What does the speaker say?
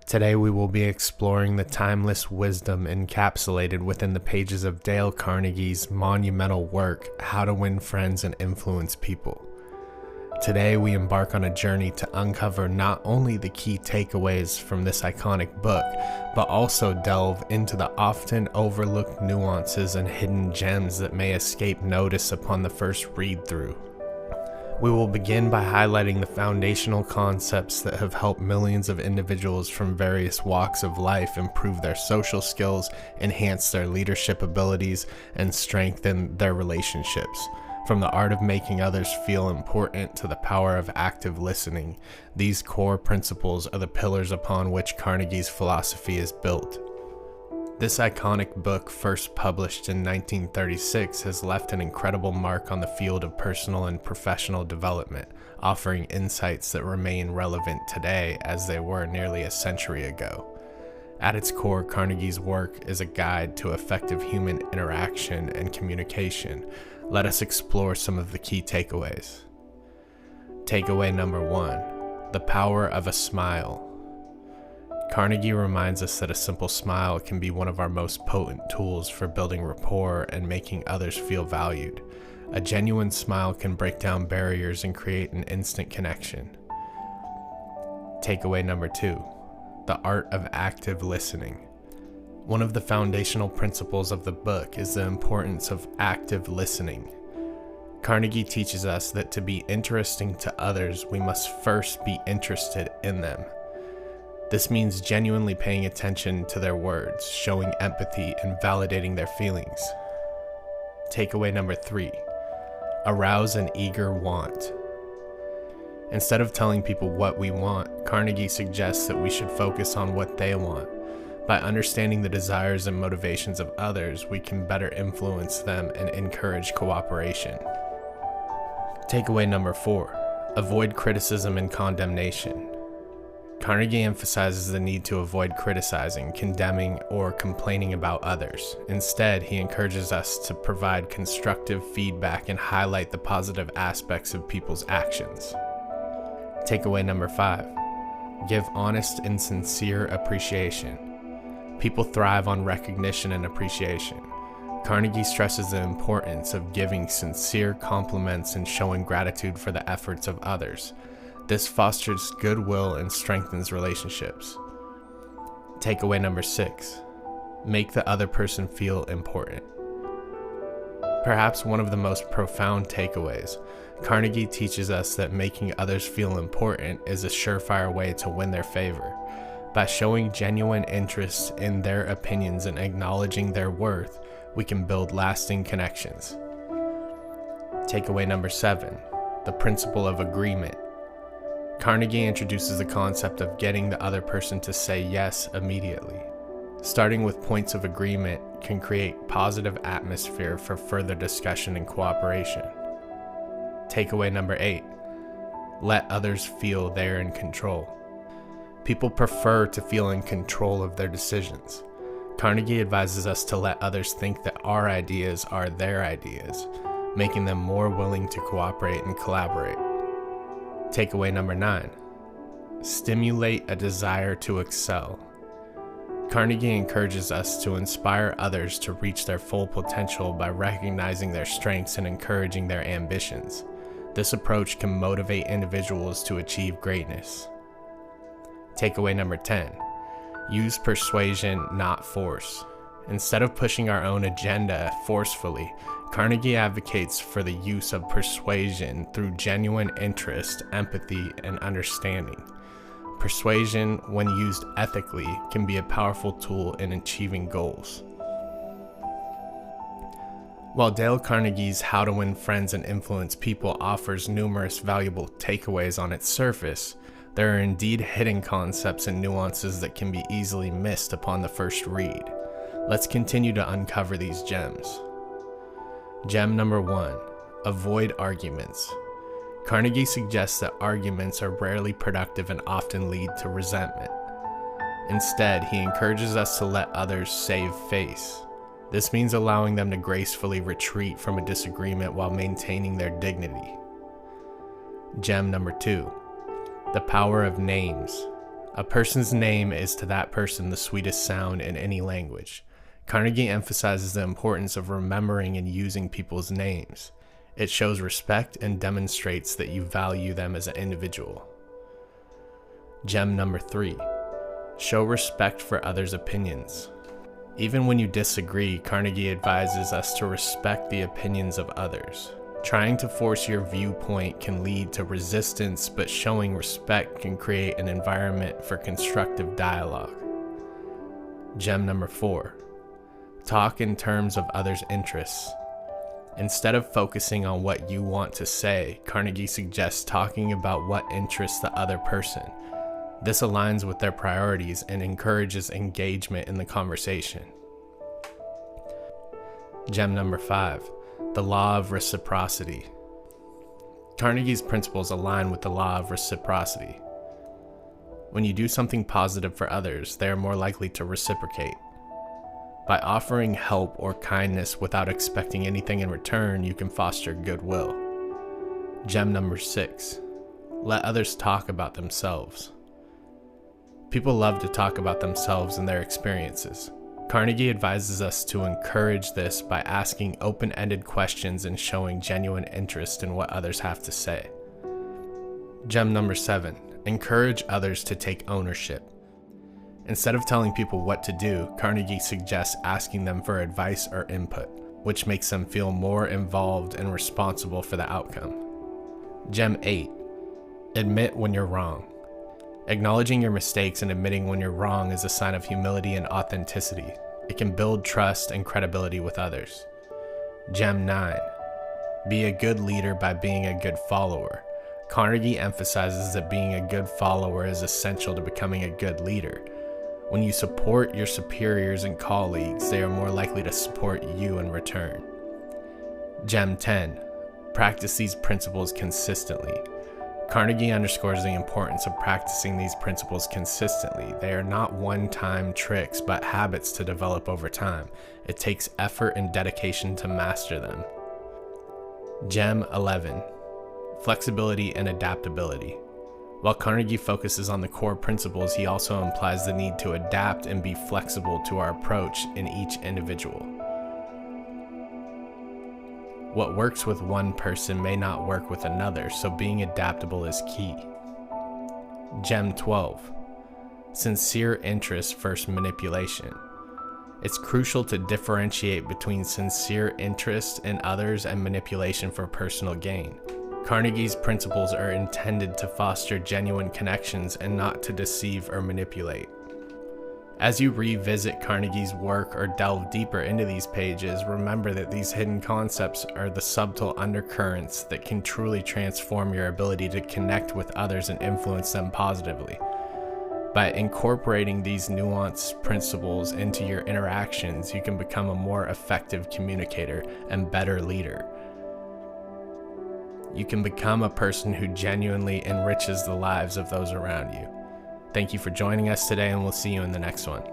Today we will be exploring the timeless wisdom encapsulated within the pages of Dale Carnegie's monumental work, How to Win Friends and Influence People. Today we embark on a journey to uncover not only the key takeaways from this iconic book, but also delve into the often overlooked nuances and hidden gems that may escape notice upon the first read-through. We will begin by highlighting the foundational concepts that have helped millions of individuals from various walks of life improve their social skills, enhance their leadership abilities, and strengthen their relationships. From the art of making others feel important to the power of active listening, these core principles are the pillars upon which Carnegie's philosophy is built. This iconic book, first published in 1936, has left an incredible mark on the field of personal and professional development, offering insights that remain relevant today as they were nearly a century ago. At its core, Carnegie's work is a guide to effective human interaction and communication. Let us explore some of the key takeaways. Takeaway number 1, the power of a smile. Carnegie reminds us that a simple smile can be one of our most potent tools for building rapport and making others feel valued. A genuine smile can break down barriers and create an instant connection. Takeaway number 2, the art of active listening. One of the foundational principles of the book is the importance of active listening. Carnegie teaches us that to be interesting to others, we must first be interested in them. This means genuinely paying attention to their words, showing empathy, and validating their feelings. Takeaway number 3, arouse an eager want. Instead of telling people what we want, Carnegie suggests that we should focus on what they want. By understanding the desires and motivations of others, we can better influence them and encourage cooperation. Takeaway number 4, avoid criticism and condemnation. Carnegie emphasizes the need to avoid criticizing, condemning, or complaining about others. Instead, he encourages us to provide constructive feedback and highlight the positive aspects of people's actions. Takeaway number 5, give honest and sincere appreciation. People thrive on recognition and appreciation. Carnegie stresses the importance of giving sincere compliments and showing gratitude for the efforts of others. This fosters goodwill and strengthens relationships. Takeaway number 6, make the other person feel important. Perhaps one of the most profound takeaways, Carnegie teaches us that making others feel important is a surefire way to win their favor. By showing genuine interest in their opinions and acknowledging their worth, we can build lasting connections. Takeaway number 7, the principle of agreement. Carnegie introduces the concept of getting the other person to say yes immediately. Starting with points of agreement can create positive atmosphere for further discussion and cooperation. Takeaway number 8, let others feel they're in control. People prefer to feel in control of their decisions. Carnegie advises us to let others think that our ideas are their ideas, making them more willing to cooperate and collaborate. Takeaway number 9, stimulate a desire to excel. Carnegie encourages us to inspire others to reach their full potential by recognizing their strengths and encouraging their ambitions. This approach can motivate individuals to achieve greatness. Takeaway number 10, use persuasion, not force. Instead of pushing our own agenda forcefully, Carnegie advocates for the use of persuasion through genuine interest, empathy, and understanding. Persuasion, when used ethically, can be a powerful tool in achieving goals. While Dale Carnegie's How to Win Friends and Influence People offers numerous valuable takeaways on its surface, there are indeed hidden concepts and nuances that can be easily missed upon the first read. Let's continue to uncover these gems. Gem number 1, avoid arguments. Carnegie suggests that arguments are rarely productive and often lead to resentment. Instead, he encourages us to let others save face. This means allowing them to gracefully retreat from a disagreement while maintaining their dignity. Gem number 2, the power of names. A person's name is to that person the sweetest sound in any language. Carnegie emphasizes the importance of remembering and using people's names. It shows respect and demonstrates that you value them as an individual. Gem number 3. Show respect for others' opinions. Even when you disagree, Carnegie advises us to respect the opinions of others. Trying to force your viewpoint can lead to resistance, but showing respect can create an environment for constructive dialogue. Gem number 4. Talk in terms of others' interests. Instead of focusing on what you want to say, Carnegie suggests talking about what interests the other person. This aligns with their priorities and encourages engagement in the conversation. Gem number 5. The law of reciprocity. Carnegie's principles align with the law of reciprocity. When you do something positive for others, they are more likely to reciprocate. By offering help or kindness without expecting anything in return, you can foster goodwill. Gem number 6. Let others talk about themselves. People love to talk about themselves and their experiences. Carnegie advises us to encourage this by asking open-ended questions and showing genuine interest in what others have to say. Gem number 7. Encourage others to take ownership. Instead of telling people what to do, Carnegie suggests asking them for advice or input, which makes them feel more involved and responsible for the outcome. Gem 8. Admit when you're wrong. Acknowledging your mistakes and admitting when you're wrong is a sign of humility and authenticity. It can build trust and credibility with others. Gem 9. Be a good leader by being a good follower. Carnegie emphasizes that being a good follower is essential to becoming a good leader. When you support your superiors and colleagues, they are more likely to support you in return. Gem 10. Practice these principles consistently. Carnegie underscores the importance of practicing these principles consistently. They are not one-time tricks, but habits to develop over time. It takes effort and dedication to master them. Gem 11. Flexibility and adaptability. While Carnegie focuses on the core principles, he also implies the need to adapt and be flexible to our approach in each individual. What works with one person may not work with another, so being adaptable is key. Gem 12. Sincere interest versus manipulation. It's crucial to differentiate between sincere interest in others and manipulation for personal gain. Carnegie's principles are intended to foster genuine connections and not to deceive or manipulate. As you revisit Carnegie's work or delve deeper into these pages, remember that these hidden concepts are the subtle undercurrents that can truly transform your ability to connect with others and influence them positively. By incorporating these nuanced principles into your interactions, you can become a more effective communicator and better leader. You can become a person who genuinely enriches the lives of those around you. Thank you for joining us today, and we'll see you in the next one.